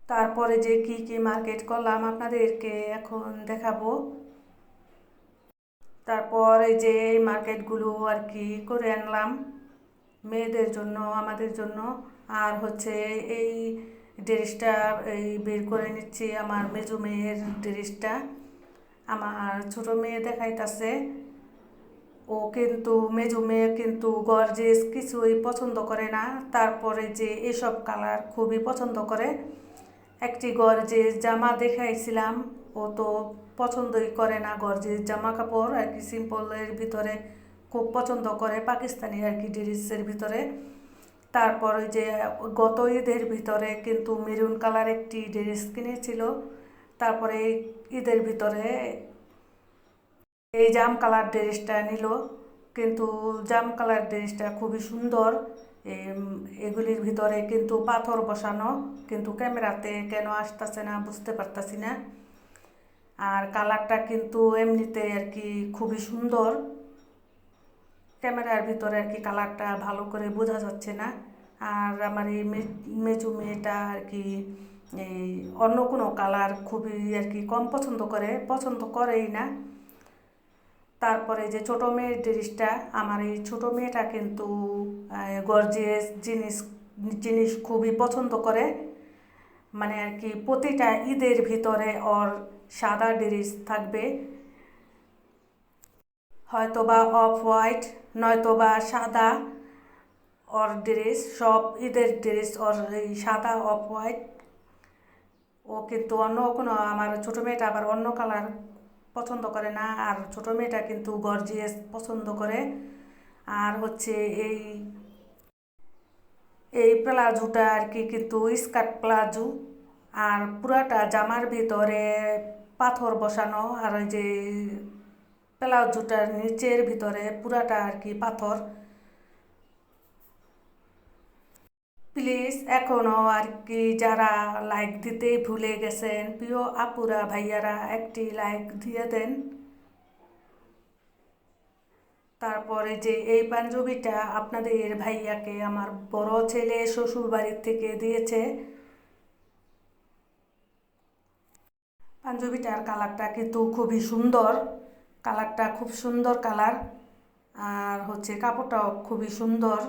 তারপরে যে কি কি মার্কেট করলাম আপনাদেরকে এখন দেখাবো। তারপর এই যে এই মার্কেটগুলো আর কি করে আনলাম মেয়েদের জন্য, আমাদের জন্য। আর হচ্ছে এই ড্রেসটা এই বের করে নিচ্ছি, আমার মেজো মেয়ের ড্রেসটা। আমার ছোট মেয়ে দেখাইতাছে, ও কিন্তু মেজো মেয়ে কিন্তু গর্জিয়াস কিছুই পছন্দ করে না। তারপরে যে এসব কালার খুবই পছন্দ করে। একটি গর্জিয়াস জামা দেখাইছিলাম, ও তো পছন্দই করে না গর্জিয়াস জামা কাপড়, আর কি সিম্পলের ভিতরে খুব পছন্দ করে, পাকিস্তানি আর কি ড্রেসের ভিতরে। তারপর ওই যে গত ঈদের ভিতরে কিন্তু মেরুন কালার একটি ড্রেস কিনেছিল। তারপরে ঈদের ভিতরে এই জাম কালার ড্রেসটা নিল, কিন্তু জাম কালার ড্রেসটা খুবই সুন্দর। এগুলির ভিতরে কিন্তু পাথর বসানো, কিন্তু ক্যামেরাতে কেন আসতেছে না বুঝতে পারতাছি না। আর কালারটা কিন্তু এমনিতে আর কি খুবই সুন্দর, ক্যামেরার ভিতরে আর কি কালারটা ভালো করে বোঝা যাচ্ছে না। আর আমার এই মেজু মেয়েটা আর কি এই অন্য কোনো কালার খুবই আর কি কম পছন্দ করেই না। তারপরে যে ছোট মেয়ের ড্রেসটা, আমার এই ছোট মেয়েটা কিন্তু গর্জিয়াস জিনিস খুবই পছন্দ করে। মানে আর কি প্রতিটা ঈদের ভিতরে ওর সাদা ড্রেস থাকবে, হয়তো বা অফ হোয়াইট নয়তো বা সাদা। ওর ড্রেস সব ঈদের ড্রেস ওর এই সাদা অফ হোয়াইট। ও কিন্তু অন্য কোনো, আমার ছোটো মেয়েটা আবার অন্য কালার পছন্দ করে না। আর ছোটো মেয়েটা কিন্তু গর্জিয়াস পছন্দ করে। আর হচ্ছে এই এই প্লাজোটা আর কি কিন্তু স্কার্ট প্লাজো, আর পুরাটা জামার ভিতরে পাথর বসানো। আর ওই যে প্লাজোটার নিচের ভিতরে পুরাটা আর কি পাথর। প্লিজ এখনও আর কি যারা লাইক দিতে ভুলে গেছেন, প্রিয় আপুরা ভাইয়ারা একটি লাইক দিয়ে দেন। তারপরে যে এই পাঞ্জাবিটা আপনাদের ভাইয়াকে আমার বড় ছেলে শ্বশুর বাড়ির থেকে দিয়েছে। পাঞ্জাবিটার কালারটা কিন্তু খুবই সুন্দর, কালারটা খুব সুন্দর কালার। আর হচ্ছে কাপড়টাও খুবই সুন্দর,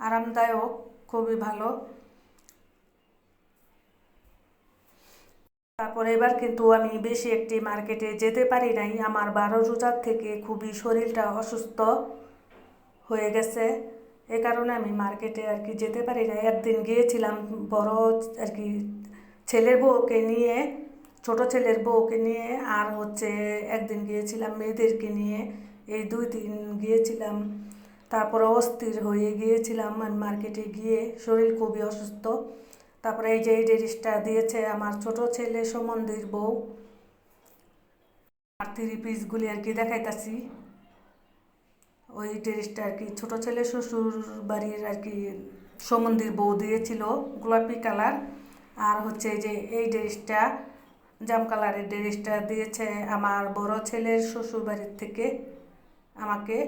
আরামদায়ক, খুবই ভালো। তারপরে এবার কিন্তু আমি বেশি একটি মার্কেটে যেতে পারি নাই, আমার 12 রোজার থেকে খুবই শরীরটা অসুস্থ হয়ে গেছে। এ কারণে আমি মার্কেটে আর কি যেতে পারি না। একদিন গিয়েছিলাম বড় আর কি ছেলের বউকে নিয়ে, ছোট ছেলের বউকে নিয়ে, আর হচ্ছে একদিন গিয়েছিলাম মেয়েদেরকে নিয়ে। এই 2 দিন গিয়েছিলাম। তারপরে অস্থির হয়ে গিয়েছিলাম মার্কেটে গিয়ে, শরীর খুবই অসুস্থ। তারপরে এই যে এই ড্রেসটা দিয়েছে আমার ছোট ছেলে সম্বন্ধীর বউ। আর 3 পিসগুলি আর কি দেখাইতাছি। ওই ড্রেসটা আর কি ছোটো ছেলে শ্বশুর বাড়ির আর কি সম্বন্ধীর বউ দিয়েছিল, গোলাপি কালার। আর হচ্ছে যে এই ড্রেসটা জাম কালারের ড্রেসটা দিয়েছে আমার বড় ছেলের শ্বশুর বাড়ির থেকে আমাকে।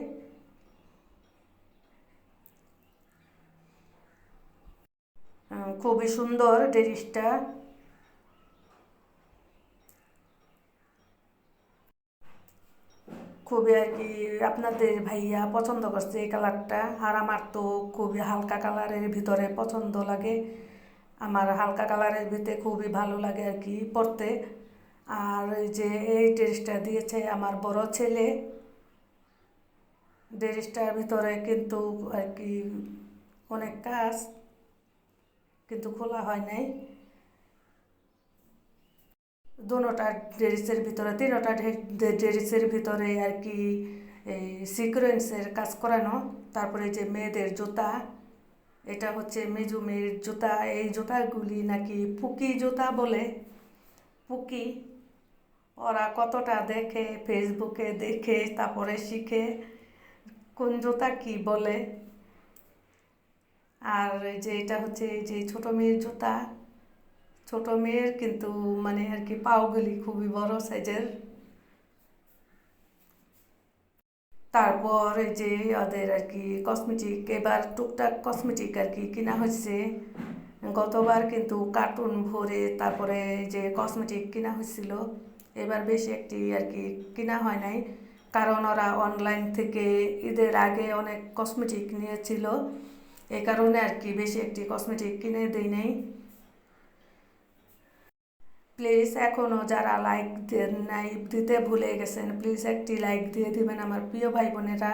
খুবই সুন্দর ড্রেসটা। খুবই আর কি আপনাদের ভাইয়া পছন্দ করছে এই কালারটা। আর আমার তো খুবই হালকা কালারের ভিতরে পছন্দ লাগে, আমার হালকা কালারের ভিতরে খুবই ভালো লাগে আর কি পরতে। আর এই যে এই ড্রেসটা দিয়েছে আমার বড় ছেলে, ড্রেসটার ভিতরে কিন্তু আর কি অনেক কাজ, কিন্তু খোলা হয় নাই। দুটোটা ড্রেসের ভিতরে, তিনোটা ড্রেসের ভিতরে আর কি এই সিকোয়েন্সের কাজ করানো। তারপরে যে মেয়েদের জুতা, এটা হচ্ছে মেজু মেয়ের জুতা। এই জুতাগুলি নাকি পুকি জুতা বলে, পুকি। ওরা কতটা দেখে ফেসবুকে দেখে তারপরে শিখে কোন জুতা কি বলে। আর এই যে এটা হচ্ছে এই যে ছোটো মেয়ের জুতা, ছোটো মেয়ের কিন্তু মানে আর কি পাওগুলি খুবই বড় সাইজের। তারপর এই যে ওদের আর কি কসমেটিক, এবার টুকটাক কসমেটিক আর কি কিনা হচ্ছে। গতবার কিন্তু কার্টুন ভরে তারপরে যে কসমেটিক কিনা হয়েছিল, এবার বেশি একটি আর কি কিনা হয় নাই, কারণ ওরা অনলাইন থেকে ঈদের আগে অনেক কসমেটিক নিয়েছিল, এই কারণে আর কি বেশি একটি কসমেটিক কিনে দেই নাই। প্লিজ এখনও যারা লাইক দেন নাই, দিতে ভুলে গেছেন, প্লিজ একটি লাইক দিয়ে দিবেন আমার প্রিয় ভাই বোনেরা।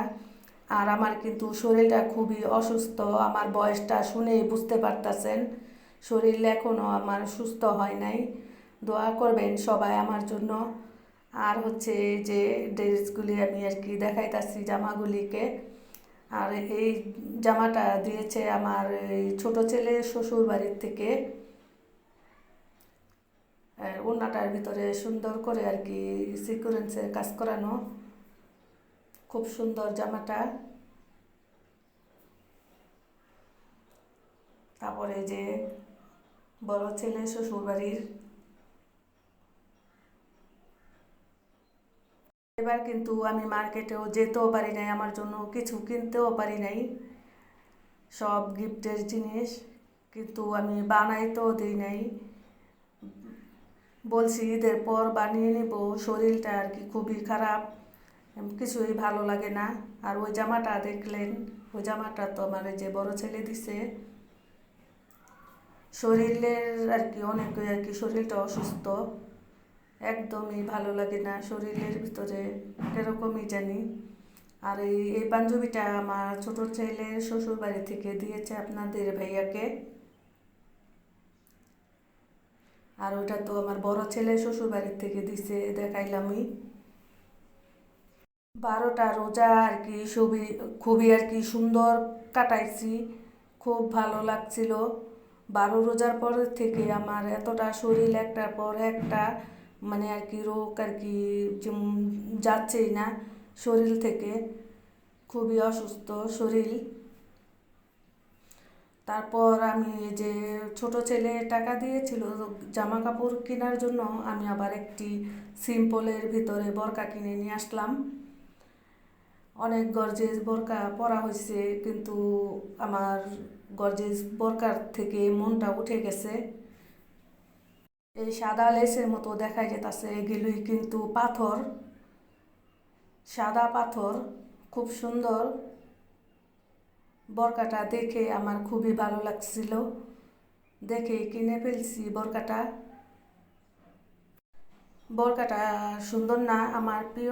আর আমার কিন্তু শরীরটা খুবই অসুস্থ, আমার বয়সটা শুনেই বুঝতে পারতেছেন, শরীর এখনও আমার সুস্থ হয় নাই। দোয়া করবেন সবাই আমার জন্য। আর হচ্ছে যে ড্রেসগুলি আমি আর কি দেখাইতাছি জামাগুলিকে, আর এই জামাটা দিয়েছে আমার এই ছোটো ছেলে শ্বশুর বাড়ির থেকে। ওড়নাটার ভিতরে সুন্দর করে আর কি সিকোয়েন্সের কাজ করানো, খুব সুন্দর জামাটা। তারপরে যে বড় ছেলে শ্বশুর বাড়ির। এবার কিন্তু আমি মার্কেটেও যেতেও পারি নাই, আমার জন্য কিছু কিনতেও পারি নাই, সব গিফটের জিনিস, কিন্তু আমি বানাইতেও দিই নাই, বলছি ঈদের পর বানিয়ে নেব, শরীরটা আর কি খুবই খারাপ, কিছুই ভালো লাগে না। আর ওই জামাটা দেখলেন, ওই জামাটা তো আমার যে বড় ছেলে দিছে, শরীরের আর কি অনেক আর কি শরীরটা অসুস্থ, একদমই ভালো লাগে না শরীরের ভিতরে, এরকমই জানি। আর এই পাঞ্জাবিটা আমার ছোট ছেলের শ্বশুর বাড়ি থেকে দিয়েছে আপনাদের ভাইয়াকে, আর ওইটা তো আমার বড় ছেলে শ্বশুর বাড়ির থেকে দিছে, দেখাইলামই। 12টা রোজা আর কি খুবই আর কি সুন্দর কাটাইছি, খুব ভালো লাগছিল। 12 রোজার পর থেকে আমার এতটা শরীর একটার পর একটা, মানে আর কি রোগ আর কি যাচ্ছেই না শরীর থেকে, খুবই অসুস্থ শরীর। তারপর আমি যে ছোট ছেলে টাকা দিয়েছিল জামা কাপড় কেনার জন্য, আমি আবার একটি সিম্পলের ভিতরে বোরকা কিনে নিয়ে আসলাম। অনেক গর্জেস বোরকা পরা হয়েছে, কিন্তু আমার গর্জেস বোরকার থেকে মনটা উঠে গেছে। এই সাদা লেসের মতো দেখা যেতেছে, এগুলোই কিন্তু পাথর, সাদা পাথর, খুব সুন্দর। বোরকাটা দেখে আমার খুবই ভালো লাগছিল, দেখে কিনে ফেলছি বোরকাটা। বোরকাটা সুন্দর না? আমার প্রিয়